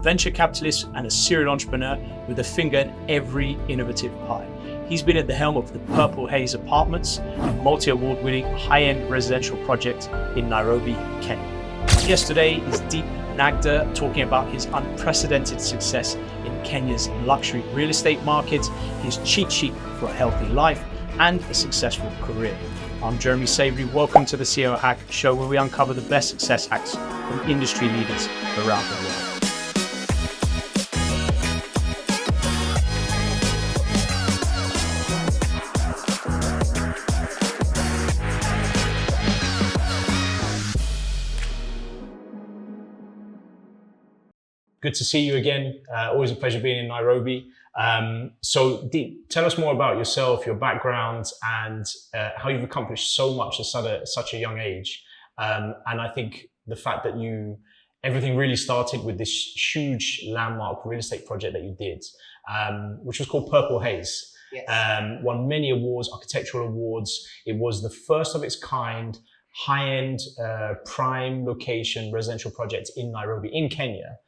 venture capitalist and a serial entrepreneur with a finger in every innovative pie. He's been at the helm of the Purple Haze Apartments, a multi-award winning high-end residential project in Nairobi, Kenya. Yesterday is Deep Nagda talking about his unprecedented success in Kenya's luxury real estate market, his cheat sheet for a healthy life, and a successful career. I'm Jeremy Savory. Welcome to the CEO Hack show, where we uncover the best success hacks from industry leaders around the world. Good to see you again. Always a pleasure being in Nairobi. So Deep, tell us more about yourself, your background, and how you've accomplished so much at such a young age. And I think the fact that everything really started with this huge landmark real estate project that you did, which was called Purple Haze. Yes. Won many awards, architectural awards. It was the first of its kind, high-end, prime location residential project in Nairobi, in Kenya.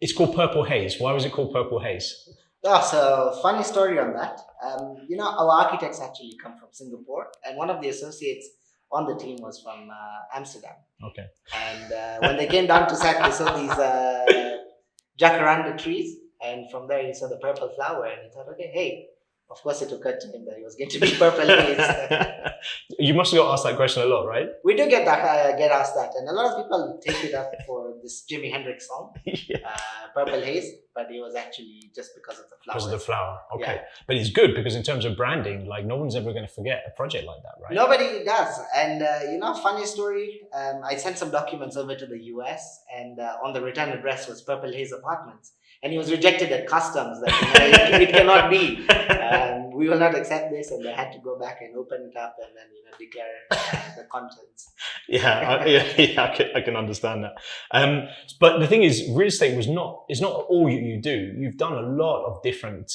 It's called Purple Haze. Why was it called Purple Haze? Oh, so funny story on that. Our architects actually come from Singapore, and one of the associates on the team was from Amsterdam. Okay. And when they came down to set, they saw these jacaranda trees, and from there he saw the purple flower, and he thought, okay, hey, of course it occurred to him that it was going to be Purple Haze. You must have got asked that question a lot, right? We do get asked that, and a lot of people take it up for this Jimi Hendrix song, Purple Haze, but it was actually just because of the flowers. Because of the flower, okay. Yeah. But it's good because in terms of branding, like no one's ever going to forget a project like that, right? Nobody does. And funny story, I sent some documents over to the US, and on the return address was Purple Haze Apartments, and he was rejected at customs that it cannot be. We will not accept this, and they had to go back and open it up and then declare the contents. I can understand that. But the thing is, real estate is not all you do. You've done a lot of different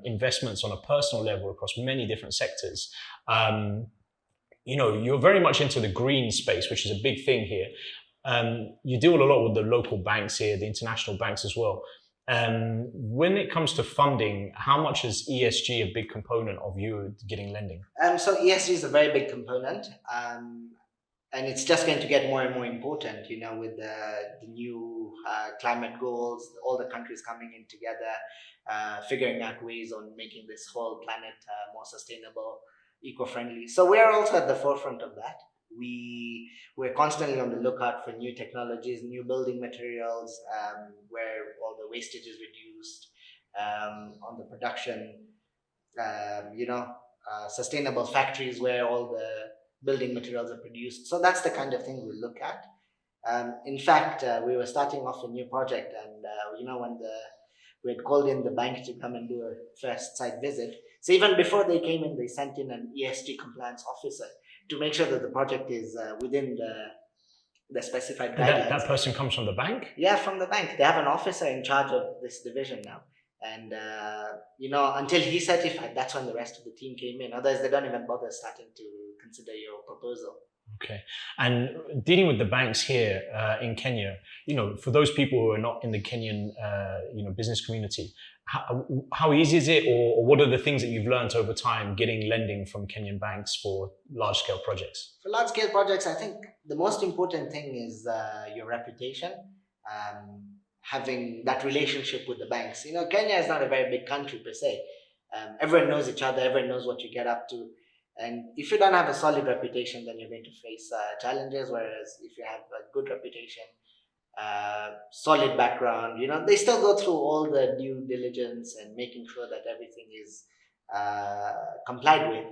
investments on a personal level across many different sectors. You're very much into the green space, which is a big thing here. You deal a lot with the local banks here, the international banks as well. When it comes to funding, how much is ESG a big component of you getting lending? So ESG is a very big component, and it's just going to get more and more important, with the new climate goals, all the countries coming in together, figuring out ways on making this whole planet more sustainable, eco-friendly. So we're also at the forefront of that. We're constantly on the lookout for new technologies, new building materials, where all the wastage is reduced, on the production, sustainable factories where all the building materials are produced. So that's the kind of thing we look at. In fact, we were starting off a new project, and when we had called in the bank to come and do a first site visit. So even before they came in, they sent in an ESG compliance officer to make sure that the project is within the specified guidelines. That person comes from the bank? Yeah, from the bank. They have an officer in charge of this division now. And, until he's certified, that's when the rest of the team came in. Otherwise, they don't even bother starting to consider your proposal. Okay. And dealing with the banks here in Kenya, for those people who are not in the Kenyan, business community, how easy is it, or what are the things that you've learned over time getting lending from Kenyan banks for large-scale projects? For large-scale projects, I think the most important thing is your reputation, having that relationship with the banks. Kenya is not a very big country per se. Everyone knows each other, everyone knows what you get up to. And if you don't have a solid reputation, then you're going to face challenges. Whereas if you have a good reputation, solid background, they still go through all the due diligence and making sure that everything is complied with.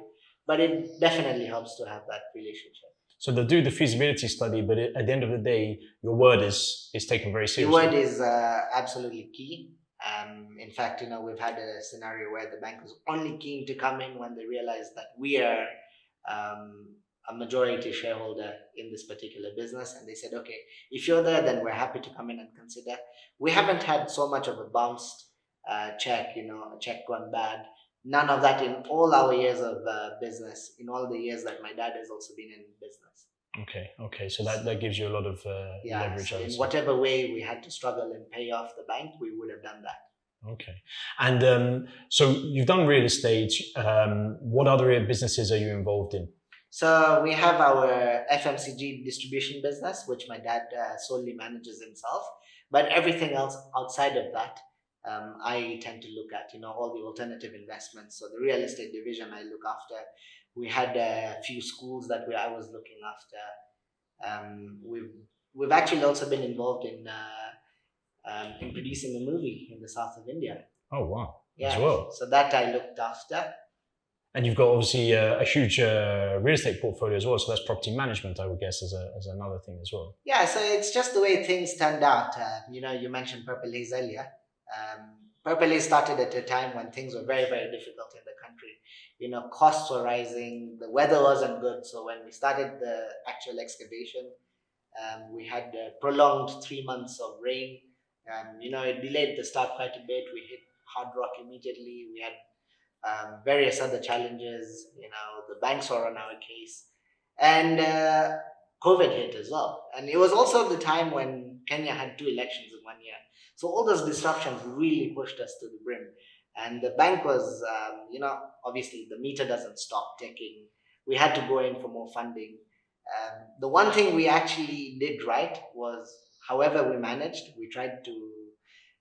But it definitely helps to have that relationship. So they'll do the feasibility study, but at the end of the day, your word is taken very seriously. Your word is absolutely key. In fact, we've had a scenario where the bank was only keen to come in when they realized that we are a majority shareholder in this particular business, and they said, okay, if you're there, then we're happy to come in and consider. We haven't had so much of a bounced check, a check gone bad. None of that in all our years of business, in all the years that my dad has also been in business. Okay. So that gives you a lot of Yeah, leverage, so I would in say. whatever way we had to struggle and pay off the bank, we would have done that. Okay. And so you've done real estate. What other businesses are you involved in? So we have our FMCG distribution business, which my dad solely manages himself. But everything else outside of that, I tend to look at, all the alternative investments. So the real estate division I look after. We had a few schools that I was looking after. We've actually also been involved in producing a movie in the south of India. Oh wow, as Yeah, well. so that I looked after. And you've got obviously a huge real estate portfolio as well. So that's property management, I would guess, as another thing as well. Yeah, so it's just the way things turned out. You mentioned Purple Haze earlier. Purple Haze started at a time when things were very, very difficult in the country. Costs were rising, the weather wasn't good. So when we started the actual excavation, we had prolonged 3 months of rain. It delayed the start quite a bit. We hit hard rock immediately. We had various other challenges. The banks were on our case, and COVID hit as well. And it was also the time when Kenya had 2 elections in 1 year. So all those disruptions really pushed us to the brim. And the bank was, obviously the meter doesn't stop ticking. We had to go in for more funding. The one thing we actually did right was, however we managed,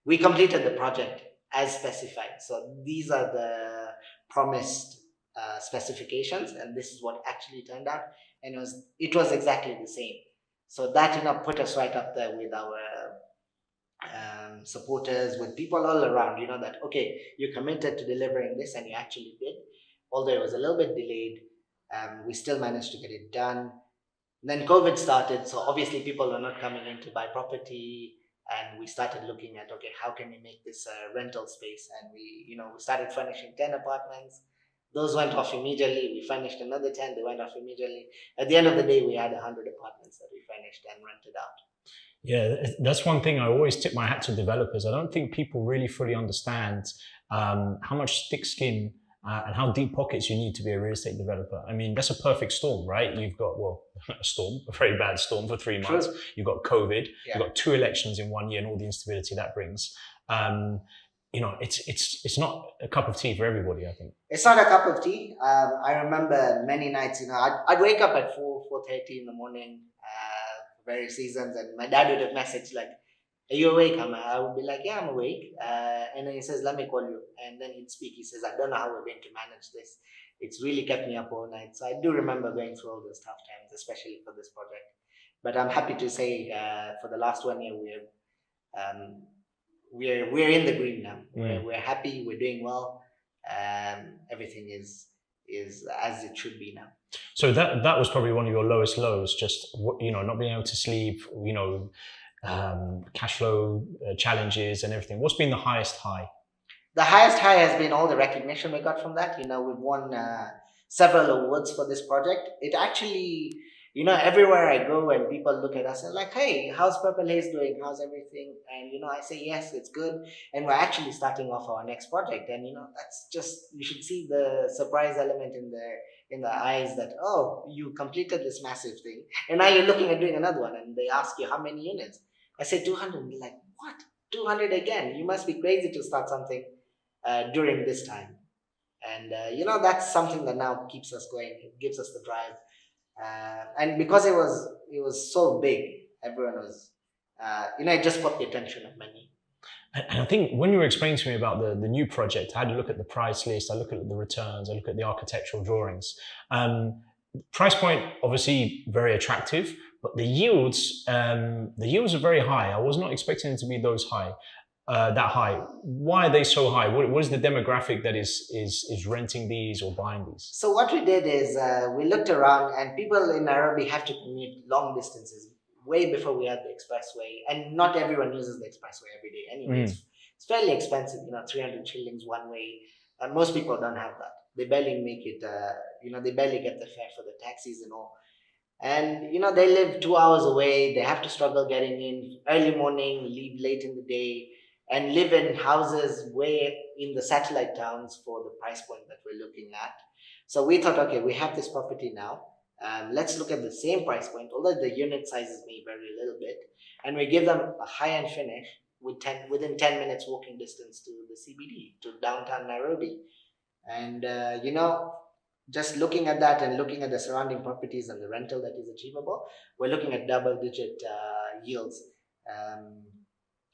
we completed the project as specified. So these are the promised specifications, and this is what actually turned out. And it was exactly the same. So that put us right up there with our supporters, with people all around. That okay, you committed to delivering this, and you actually did. Although it was a little bit delayed, we still managed to get it done. Then COVID started, so obviously people were not coming in to buy property, and we started looking at okay, how can we make this a rental space? And we started furnishing 10 apartments. Those went off immediately. We furnished another 10. They went off immediately. At the end of the day, we had 100 apartments that we furnished and rented out. Yeah, that's one thing I always tip my hat to developers. I don't think people really fully understand how much thick skin and how deep pockets you need to be a real estate developer. I mean, that's a perfect storm, right? You've got, well, a storm, a very bad storm for 3 months. True. You've got COVID. Yeah. You've got 2 elections in 1 year and all the instability that brings. It's not a cup of tea for everybody, I think. It's not a cup of tea. I remember many nights, I'd wake up at 4:30 in the morning, various seasons, and my dad would have messaged like, "Are you awake?" I would be like, "Yeah, I'm awake." And then he says, "Let me call you." And then he'd speak. He says, "I don't know how we're going to manage this. It's really kept me up all night." So I do remember going through all those tough times, especially for this project. But I'm happy to say, for the last 1 year, um, we're in the green now. We're happy. We're doing well. Everything is as it should be now. So that was probably one of your lowest lows, just not being able to sleep, cash flow challenges and everything. What's been the highest high? The highest high has been all the recognition we got from that. We've won several awards for this project. It actually, everywhere I go and people look at us and like, "Hey, how's Purple Haze doing? How's everything?" And I say, "Yes, it's good." And we're actually starting off our next project. And that's just, you should see the surprise element in the eyes that, oh, you completed this massive thing, and now you're looking at doing another one, and they ask you how many units. I say 200. And they're like, "What? 200 again? You must be crazy to start something during this time." And that's something that now keeps us going. It gives us the drive, and because it was so big, everyone was it just caught the attention of many. And I think when you were explaining to me about the new project, I had to look at the price list, I look at the returns, I look at the architectural drawings. Price point, obviously very attractive, but the yields are very high. I was not expecting them to be that high. Why are they so high? What is the demographic that is renting these or buying these? So what we did is we looked around, and people in Nairobi have to commute long distances way before we had the expressway, and not everyone uses the expressway every day anyway. It's fairly expensive, 300 shillings one way, and most people don't have that. They barely make it, they barely get the fare for the taxis and all. And they live 2 hours away. They have to struggle getting in early morning, leave late in the day, and live in houses way in the satellite towns for the price point that we're looking at. So we thought, okay, we have this property now. Let's look at the same price point, although the unit sizes may vary a little bit, and we give them a high-end finish within 10 minutes walking distance to the CBD, to downtown Nairobi. And, just looking at that and looking at the surrounding properties and the rental that is achievable, we're looking at double-digit yields,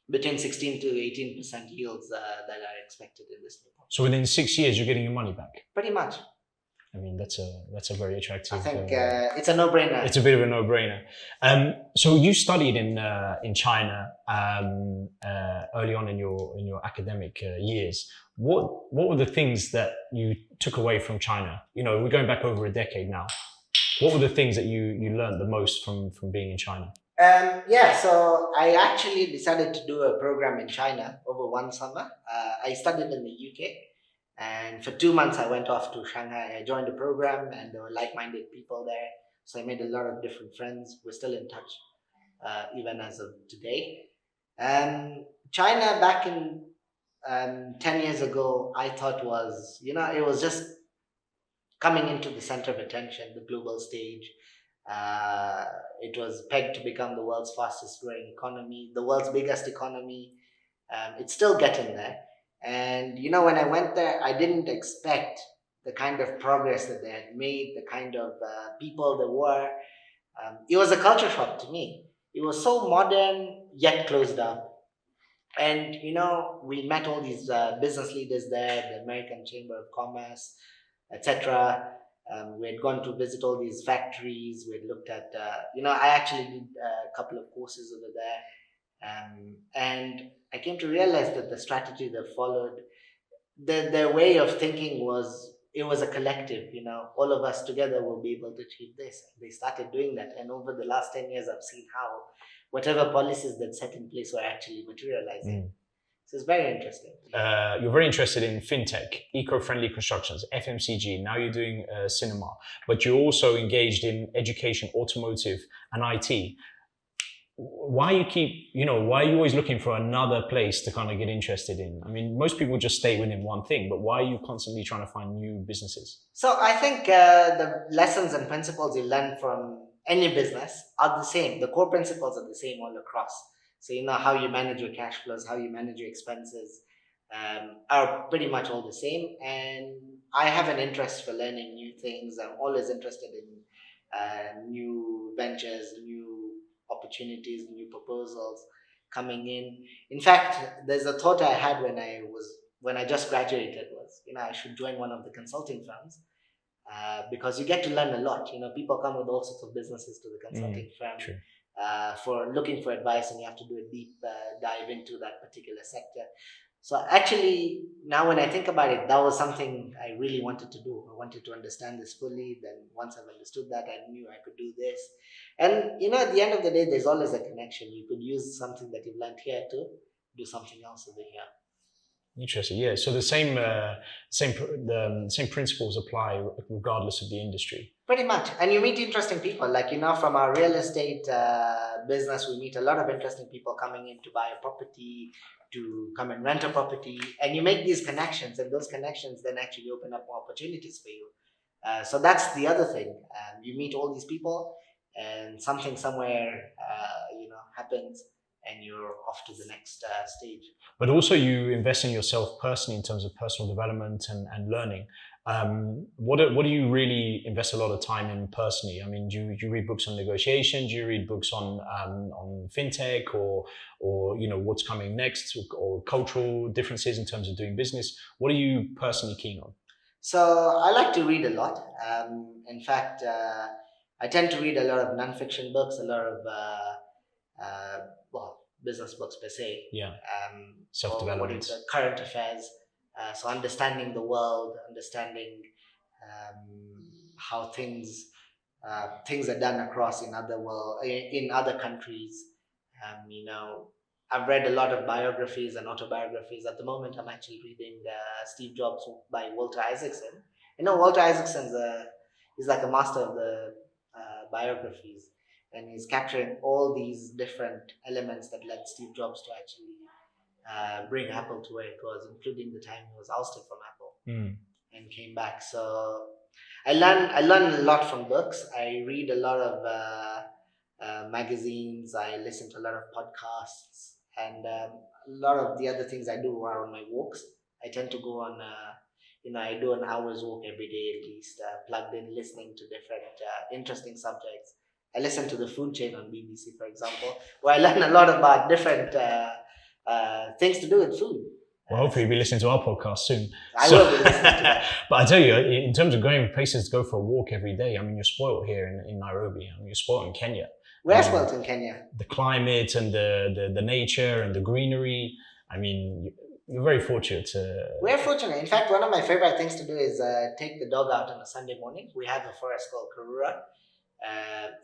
between 16 to 18% yields that are expected in this new property. So within 6 years, you're getting your money back. Pretty much. I mean, that's a very attractive. I think it's a no-brainer. It's a bit of a no-brainer. So you studied in China early on in your academic years. What were the things that you took away from China? We're going back over a decade now. What were the things that you learned the most from being in China? So I actually decided to do a program in China over one summer. I studied in the UK, and for 2 months I went off to Shanghai. I joined a program, and there were like-minded people there, so I made a lot of different friends. We're still in touch, even as of today. China back in 10 years ago, I thought was, it was just coming into the center of attention, the global stage. It was pegged to become the world's fastest growing economy, the world's biggest economy. It's still getting there. And, when I went there, I didn't expect the kind of progress that they had made, the kind of people there were. It was a culture shock to me. It was so modern, yet closed up. And, we met all these business leaders there, the American Chamber of Commerce, etc. We had gone to visit all these factories. We had looked at, I actually did a couple of courses over there. And I came to realize that the strategy they followed, their way of thinking was, it was a collective, all of us together will be able to achieve this. They started doing that. And over the last 10 years, I've seen how whatever policies that set in place were actually materializing. So it's very interesting. You're very interested in fintech, eco-friendly constructions, FMCG. Now you're doing cinema, but you're also engaged in education, automotive, and IT. Why are you always looking for another place to kind of get interested in? I mean, most people just stay within one thing, but why are you constantly trying to find new businesses? So I think the lessons and principles you learn from any business are the same. The core principles are the same all across. So how you manage your cash flows, how you manage your expenses are pretty much all the same. And I have an interest for learning new things. I'm always interested in new ventures, new opportunities, new proposals coming in. In fact, there's a thought I had when I just graduated was, I should join one of the consulting firms. Because you get to learn a lot. People come with all sorts of businesses to the consulting firm for looking for advice, and you have to do a deep dive into that particular sector. So actually, now when I think about it, that was something I really wanted to do. I wanted to understand this fully. Then once I've understood that, I knew I could do this. And at the end of the day, there's always a connection. You could use something that you've learned here to do something else over here. Interesting, yeah. So the same principles apply regardless of the industry. Pretty much, and you meet interesting people. Like from our real estate business, we meet a lot of interesting people coming in to buy a property, to come and rent a property, and you make these connections, and those connections then actually open up more opportunities for you. So that's the other thing. You meet all these people, and something somewhere, happens, and you're off to the next stage. But also you invest in yourself personally in terms of personal development and learning. What do you really invest a lot of time in personally? I mean, do you read books on negotiation? Do you read books on fintech or what's coming next, or cultural differences in terms of doing business? What are you personally keen on? So I like to read a lot. In fact, I tend to read a lot of nonfiction books, a lot of business books per se. Yeah. Self-development. Current affairs. So understanding the world, understanding how things are done across in other countries. I've read a lot of biographies and autobiographies. At the moment, I'm actually reading Steve Jobs by Walter Isaacson. Walter Isaacson is like a master of the biographies, and he's capturing all these different elements that led Steve Jobs to actually bring Apple to where it was, including the time he was ousted from Apple and came back. So I learn a lot from books. I read a lot of magazines. I listen to a lot of podcasts, and a lot of the other things I do are on my walks. I tend to go on. I do an hour's walk every day at least, plugged in, listening to different interesting subjects. I listen to the food chain on BBC, for example, where I learn a lot about different things to do with food. Well, hopefully you'll be listening to our podcast soon. I will be listening to that. But I tell you, in terms of going places to go for a walk every day, I mean, you're spoiled here in Nairobi. I mean, you're spoiled in Kenya. We're spoiled in Kenya. The climate and the nature and the greenery. I mean, you're very fortunate. We're fortunate. In fact, one of my favorite things to do is take the dog out on a Sunday morning. We have a forest called Karura,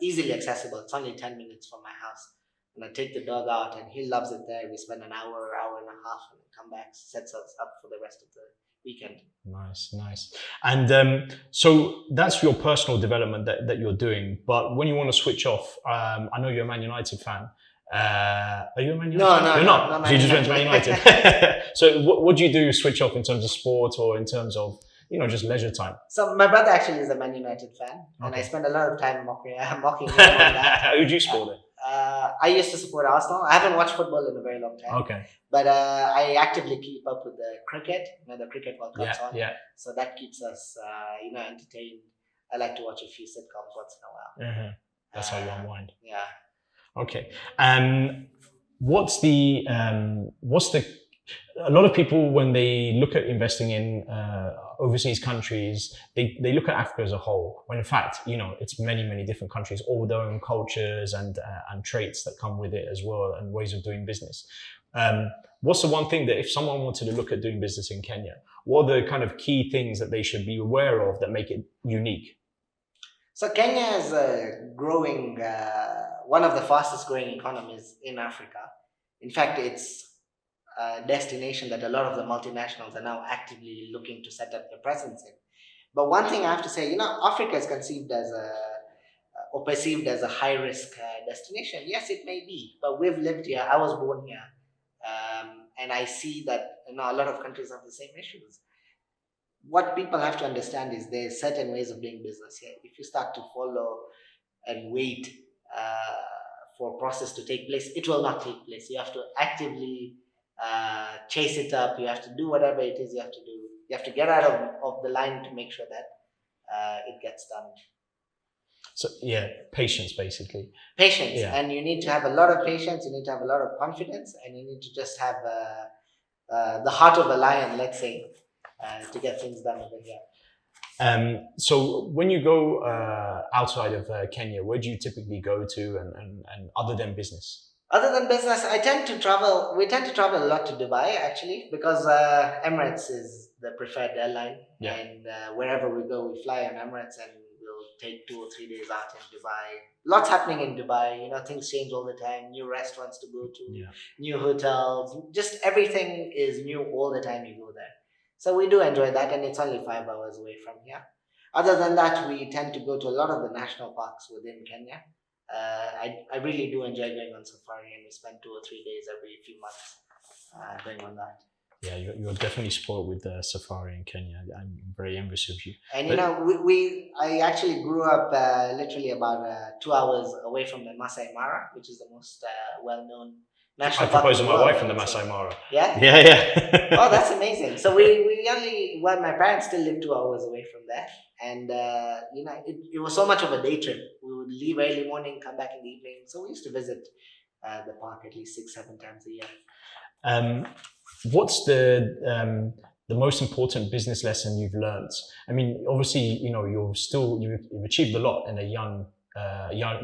easily accessible. It's only 10 minutes from my house. And I take the dog out and he loves it there. We spend an hour and a half and come back, sets us up for the rest of the weekend. Nice. And so that's your personal development that you're doing. But when you want to switch off, I know you're a Man United fan. Are you a Man United fan? No, You're not. not So you just went Man to Man United. So what do you do switch off in terms of sport or in terms of, just leisure time? So my brother actually is a Man United fan, and I spend a lot of time mocking him on that. Who do you support then? I used to support Arsenal. I haven't watched football in a very long time. Okay. But I actively keep up with the cricket. The cricket World Cup's on. Yeah. So that keeps us, entertained. I like to watch a few sitcoms once in a while. Mm-hmm. That's how you unwind. Yeah. Okay. A lot of people, when they look at investing in overseas countries, they look at Africa as a whole, when in fact, it's many different countries, all with their own cultures and traits that come with it as well, and ways of doing business. What's the one thing that if someone wanted to look at doing business in Kenya, what are the kind of key things that they should be aware of that make it unique? So Kenya is growing, one of the fastest growing economies in Africa. In fact, it's a destination that a lot of the multinationals are now actively looking to set up their presence in. But one thing I have to say, Africa is conceived as or perceived as a high risk destination. Yes, it may be, but we've lived here. I was born here. And I see that a lot of countries have the same issues. What people have to understand is there's certain ways of doing business here. If you start to follow and wait for a process to take place, it will not take place. You have to actively chase it up. You have to do whatever it is you have to do. You have to get out of the line to make sure that it gets done. So patience basically. Patience, and you need to have a lot of patience. You need to have a lot of confidence, and you need to just have the heart of a lion, let's say, to get things done over here. So when you go outside of Kenya, where do you typically go to, and other than business? Other than business, we tend to travel a lot to Dubai, actually, because Emirates is the preferred airline. Yeah. And wherever we go, we fly on Emirates, and we'll take 2 or 3 days out in Dubai. Lots happening in Dubai. Things change all the time. New restaurants to go to, new hotels. Just everything is new all the time you go there. So we do enjoy that, and it's only 5 hours away from here. Other than that, we tend to go to a lot of the national parks within Kenya. I really do enjoy going on safari, and we spend 2 or 3 days every few months going on that. Yeah, you're definitely spoiled with the safari in Kenya. I'm very envious of you. And I actually grew up literally about 2 hours away from the Masai Mara, which is the most well-known national park. I proposed to my wife in the Masai Mara. Yeah? Yeah. Oh, that's amazing. So my parents still live 2 hours away from there. And, it was so much of a day trip. We would leave early morning, come back in the evening. So we used to visit the park at least 6-7 times a year. What's the most important business lesson you've learned? I mean, obviously, you've achieved a lot in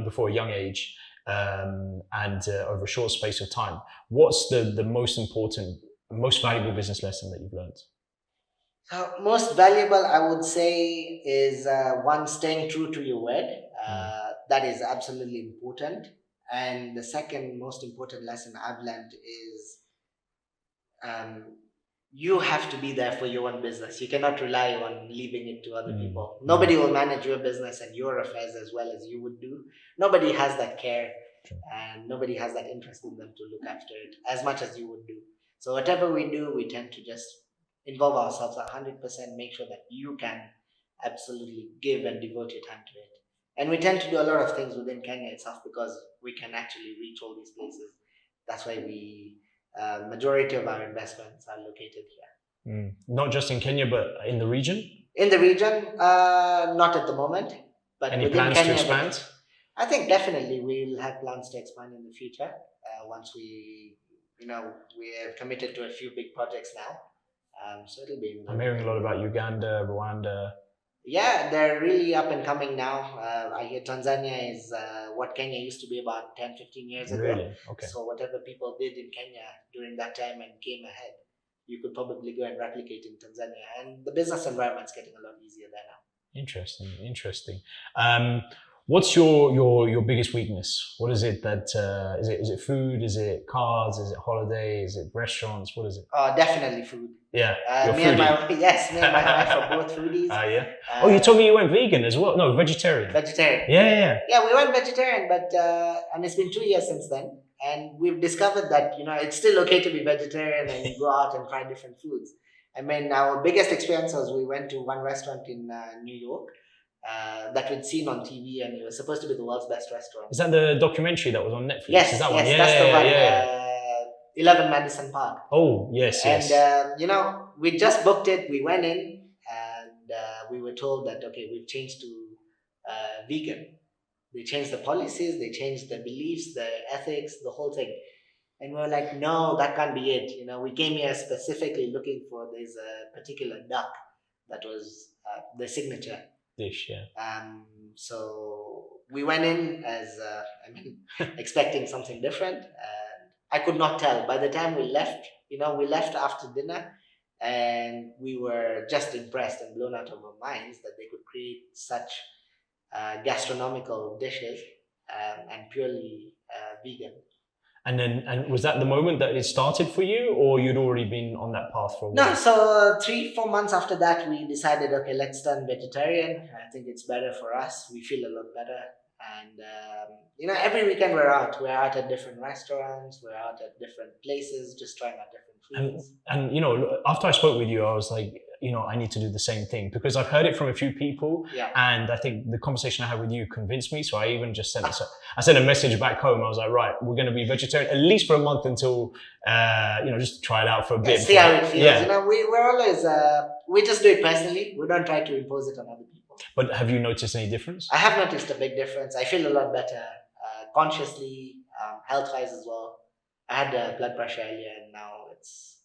before a young age, and over a short space of time. What's the most important, most valuable business lesson that you've learned? Most valuable, I would say, is one, staying true to your word. That is absolutely important. And the second most important lesson I've learned is you have to be there for your own business. You cannot rely on leaving it to other people. Nobody will manage your business and your affairs as well as you would do. Nobody has that care, and nobody has that interest in them to look after it as much as you would do. So whatever we do, we tend to just involve ourselves 100%, make sure that you can absolutely give and devote your time to it. And we tend to do a lot of things within Kenya itself because we can actually reach all these places. That's why majority of our investments are located here. Not just in Kenya, but in the region? In the region, not at the moment. But Any within plans Kenya, to expand? I think definitely we'll have plans to expand in the future once we have committed to a few big projects now. So it'll be. I'm hearing a lot about Uganda, Rwanda. Yeah, they're really up and coming now. I hear Tanzania is what Kenya used to be about 10, 15 years ago. Really? Okay. So whatever people did in Kenya during that time and came ahead, you could probably go and replicate in Tanzania. And the business environment's getting a lot easier there now. Interesting. What's your biggest weakness? What is it that is it food? Is it cars? Is it holidays? Is it restaurants? What is it? Definitely food. Yeah. Me and my wife are both foodies. Yeah. You told me you went vegan as well. No, vegetarian. Vegetarian. Yeah. Yeah, we went vegetarian, but and it's been 2 years since then, and we've discovered that it's still okay to be vegetarian and go out and try different foods. I mean, our biggest experience was we went to one restaurant in New York that we'd seen on TV, and it was supposed to be the world's best restaurant. Is that the documentary that was on Netflix? Yes, is that yes, one? that's the one. 11 Madison Park. Oh, yes. And we just booked it. We went in, and we were told that we've changed to vegan. They changed the policies, they changed the beliefs, the ethics, the whole thing. And we were like, no, that can't be it. We came here specifically looking for this particular duck that was the signature dish. Yeah. So we went in as expecting something different. I could not tell. By the time we left, we left after dinner, and we were just impressed and blown out of our minds that they could create such gastronomical dishes and purely vegan. And was that the moment that it started for you, or you'd already been on that path for a while? No, so 3-4 months after that, we decided, let's turn vegetarian. I think it's better for us. We feel a lot better. And, every weekend we're out. We're out at different restaurants. We're out at different places, just trying out different foods. And after I spoke with you, I was like, I need to do the same thing, because I've heard it from a few people. Yeah. And I think the conversation I had with you convinced me. So I even just sent a message back home. I was like, right, we're going to be vegetarian at least for a month until, just try it out for a bit. See how it feels. Yeah. We're always, we just do it personally. We don't try to impose it on other people. But have you noticed any difference? I have noticed a big difference. I feel a lot better consciously, health-wise as well. I had blood pressure earlier, and now it's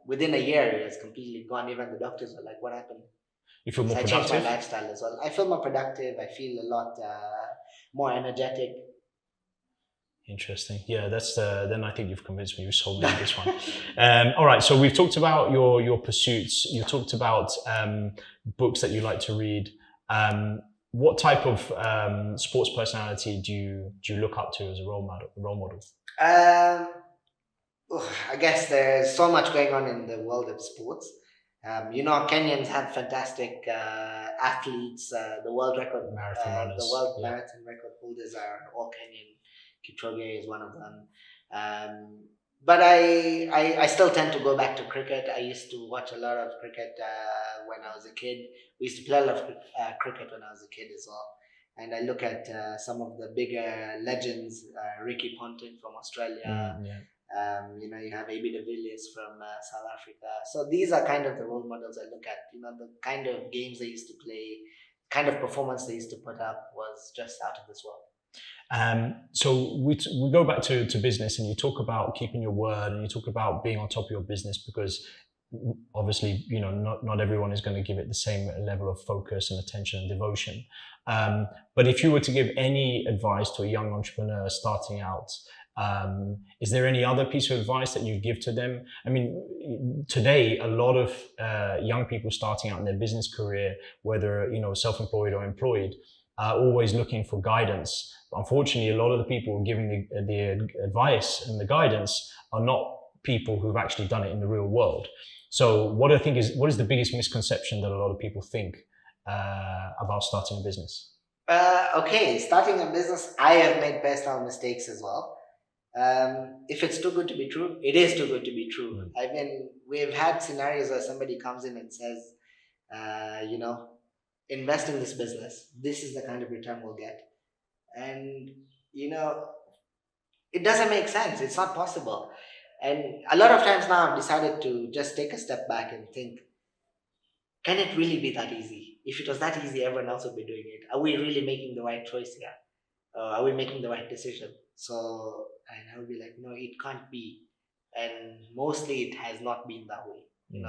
within a year it has completely gone. Even the doctors were like, "What happened?" You feel more productive? I changed my lifestyle as well. I feel more productive. I feel a lot more energetic. Interesting. Yeah, that's then I think you've convinced me. You sold me this one. All right. So we've talked about your pursuits. You talked about books that you like to read. What type of sports personality do you look up to as a role model? I guess there's so much going on in the world of sports. Kenyans have fantastic athletes. The world record marathon runners. The world marathon record holders are all Kenyan. Kipchoge is one of them. But I still tend to go back to cricket. I used to watch a lot of cricket when I was a kid. We used to play a lot of cricket when I was a kid as well. And I look at some of the bigger legends, Ricky Ponting from Australia. You have A.B. de Villiers from South Africa. So these are kind of the role models I look at. The kind of games they used to play, kind of performance they used to put up was just out of this world. So we go back to business, and you talk about keeping your word, and you talk about being on top of your business, because obviously, not everyone is going to give it the same level of focus and attention and devotion. But if you were to give any advice to a young entrepreneur starting out, is there any other piece of advice that you give to them? I mean, today, a lot of young people starting out in their business career, whether, self-employed or employed, are always looking for guidance. But unfortunately, a lot of the people giving the advice and the guidance are not people who've actually done it in the real world. So what is the biggest misconception that a lot of people think about starting a business? Starting a business, I have made personal mistakes as well. If it's too good to be true, it is too good to be true. I mean, we've had scenarios where somebody comes in and says, invest in this business. This is the kind of return we'll get. And, you know, it doesn't make sense. It's not possible. And a lot of times now I've decided to just take a step back and think, can it really be that easy? If it was that easy, everyone else would be doing it. Are we really making the right choice here? Are we making the right decision? So, and I would be like, no, it can't be. And mostly it has not been that way.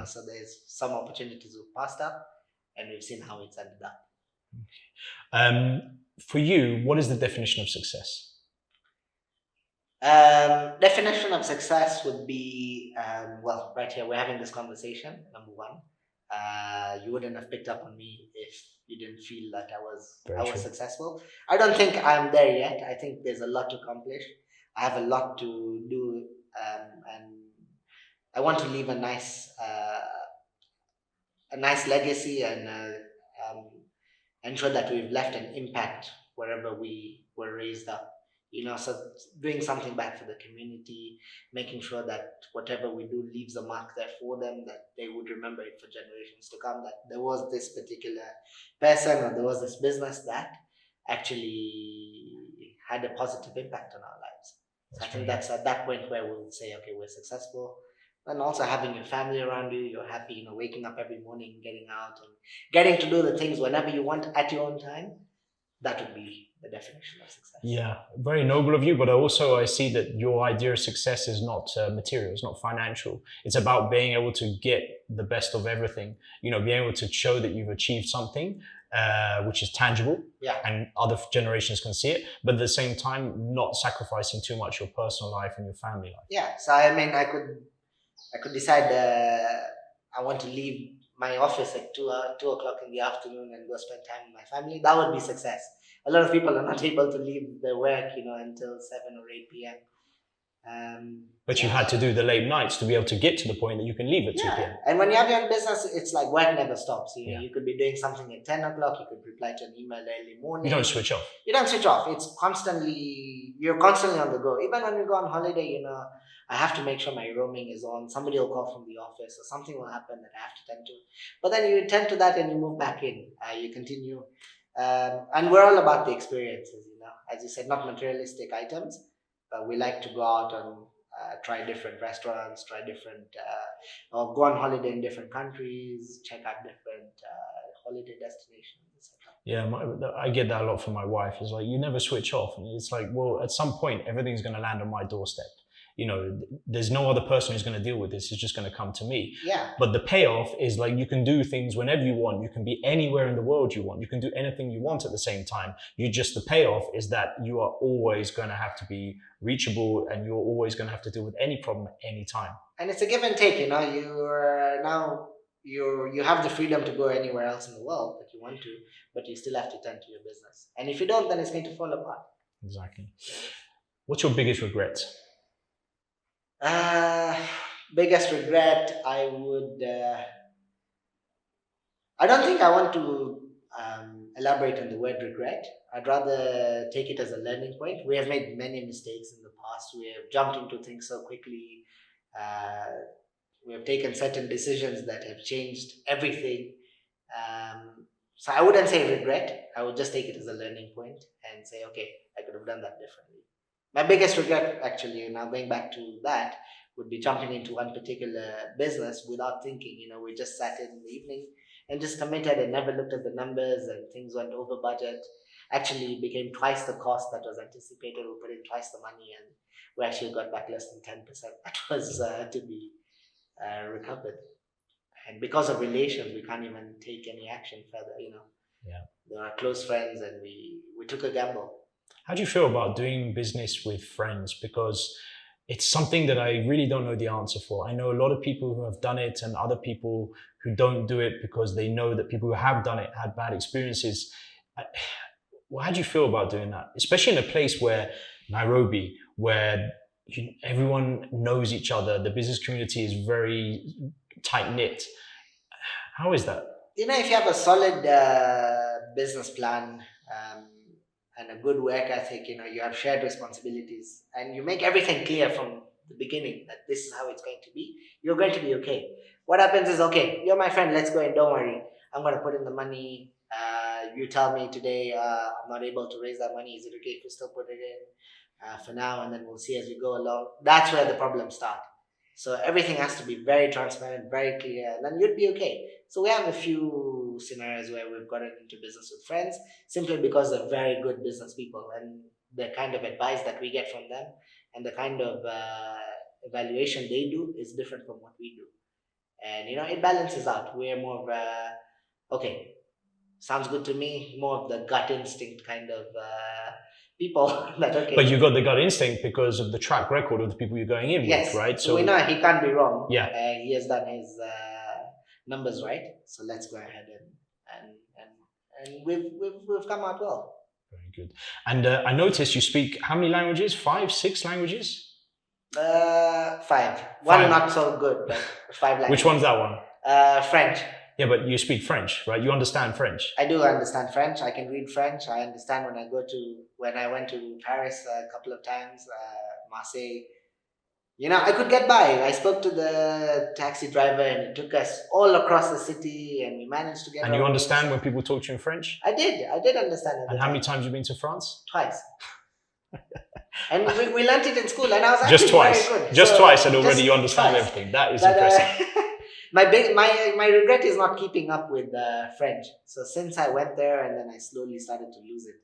So there's some opportunities we've passed up and we've seen how it's ended up. For you, what is the definition of success? Definition of success would be, well, right here, we're having this conversation, number one. You wouldn't have picked up on me if you didn't feel that I was successful. I don't think I'm there yet. I think there's a lot to accomplish. I have a lot to do, and I want to leave a nice legacy and ensure that we've left an impact wherever we were raised up. So doing something back for the community, making sure that whatever we do leaves a mark there for them, that they would remember it for generations to come, that there was this particular person or there was this business that actually had a positive impact on our lives. So I think that's at that point where we'll say, okay, we're successful. And also having your family around you, you're happy, waking up every morning, getting out and getting to do the things whenever you want at your own time. That would be the definition of success. Yeah, very noble of you, but also I see that your idea of success is not material, it's not financial. It's about being able to get the best of everything, being able to show that you've achieved something which is tangible, and other generations can see it, but at the same time, not sacrificing too much your personal life and your family life. Yeah, so I mean, I could decide I want to leave my office at 2 o'clock in the afternoon and go spend time with my family. That would be success. A lot of people are not able to leave their work, until 7 or 8 p.m. But you had to do the late nights to be able to get to the point that you can leave at 2 p.m. And when you have your own business, it's like work never stops. You could be doing something at 10 o'clock, you could reply to an email early morning. You don't switch off. You don't switch off. You're constantly on the go. Even when we go on holiday, I have to make sure my roaming is on. Somebody will call from the office or something will happen that I have to tend to. But then you tend to that and you move back in. You continue. And we're all about the experiences, as you said, not materialistic items, but we like to go out and try different restaurants, or go on holiday in different countries, check out different holiday destinations, etc. Yeah, I get that a lot from my wife. It's like, you never switch off. And it's like, well, at some point, everything's going to land on my doorstep. There's no other person who's going to deal with this. It's just going to come to me. Yeah. But the payoff is like, you can do things whenever you want. You can be anywhere in the world you want. You can do anything you want at the same time. The payoff is that you are always going to have to be reachable and you're always going to have to deal with any problem at any time. And it's a give and take, you have the freedom to go anywhere else in the world that you want to, but you still have to tend to your business. And if you don't, then it's going to fall apart. Exactly. What's your biggest regret? Biggest regret, I don't think I want to elaborate on the word regret. I'd rather take it as a learning point. We have made many mistakes in the past. We have jumped into things so quickly. We have taken certain decisions that have changed everything. So I wouldn't say regret. I would just take it as a learning point and say, okay, I could have done that differently. My biggest regret, actually, now going back to that, would be jumping into one particular business without thinking. We just sat in the evening and just committed and never looked at the numbers, and things went over budget. Actually became twice the cost that was anticipated. We put in twice the money and we actually got back less than 10%. That was to be recovered. And because of relations, we can't even take any action further, They are close friends and we took a gamble. How do you feel about doing business with friends? Because it's something that I really don't know the answer for. I know a lot of people who have done it and other people who don't do it because they know that people who have done it had bad experiences. How do you feel about doing that? Especially in a place where Nairobi, where everyone knows each other, the business community is very tight-knit. How is that? If you have a solid business plan, and a good work ethic, you have shared responsibilities and you make everything clear from the beginning that this is how it's going to be, you're going to be okay. What happens is, okay, you're my friend, let's go and don't worry, I'm going to put in the money, You tell me today I'm not able to raise that money. Is it okay if we still put it in for now, and then we'll see as we go along? That's where the problems start. So everything has to be very transparent, very clear, and then you'd be okay. So we have a few scenarios where we've gotten into business with friends simply because they're very good business people, and the kind of advice that we get from them and the kind of evaluation they do is different from what we do. And it balances out. We're more of a okay, sounds good to me, more of the gut instinct kind of people that okay. But you got the gut instinct because of the track record of the people you're going in Yes, with, right? so we know he can't be wrong. Yeah. He has done his numbers right, so let's go ahead and we've come out well. Very good. And I noticed you speak how many languages? 5, 6 languages? 5. One not so good, but 5 languages. Which one's that one? French. Yeah, but you speak French, right? You understand French. I do understand French. I can read French. I understand when I went to Paris a couple of times, Marseille. I could get by. I spoke to the taxi driver and it took us all across the city and we managed to get. And you understand when people talk to you in French? I did understand it. And how many times have you been to France? Twice. And we learned it in school and I was actually just twice. very good. Just twice, and already you understand everything. That is impressive. My regret is not keeping up with French. So since I went there and then I slowly started to lose it,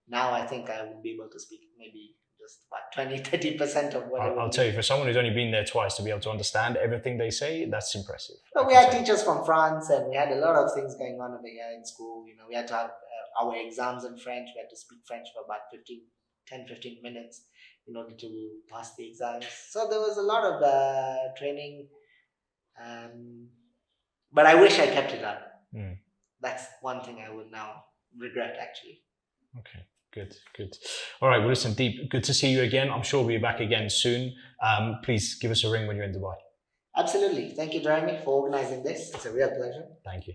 now I think I will be able to speak maybe just about 20-30% of what I'll tell you, for someone who's only been there twice to be able to understand everything they say, that's impressive. But we had teachers from France and we had a lot of things going on over here in school. We had to have our exams in French. We had to speak French for about 10-15 minutes in order to pass the exams. So there was a lot of training. But I wish I kept it up. That's one thing I would now regret, actually. Okay, good. All right, well, listen, Deep, good to see you again. I'm sure we'll be back again soon. Please give us a ring when you're in Dubai. Absolutely. Thank you, Jeremy, for organizing this. It's a real pleasure. Thank you.